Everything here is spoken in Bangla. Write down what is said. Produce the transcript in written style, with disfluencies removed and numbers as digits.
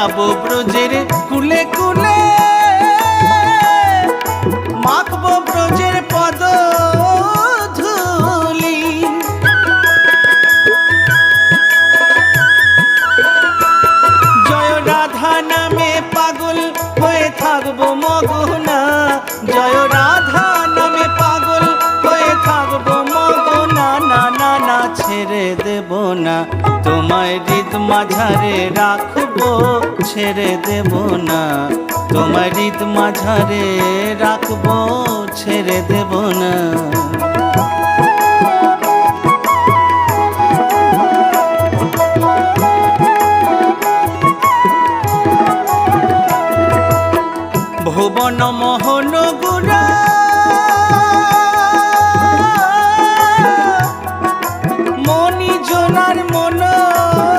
যাবো ব্রজের কুলে কুলে, মাখবো ব্রজের পদ ধুলি। জয় রাধা নামে পাগল হয়ে থাকবো মগনা, জয় রাধা নামে পাগল হয়ে থাকবো মগনা। না না না ছেড়ে দেব না তোমায় হৃদ মাঝারে রাখবো, ছেড়ে দেব না তোমায় হৃদ মাঝারে রাখবো, ছেড়ে দেব না। ভুবন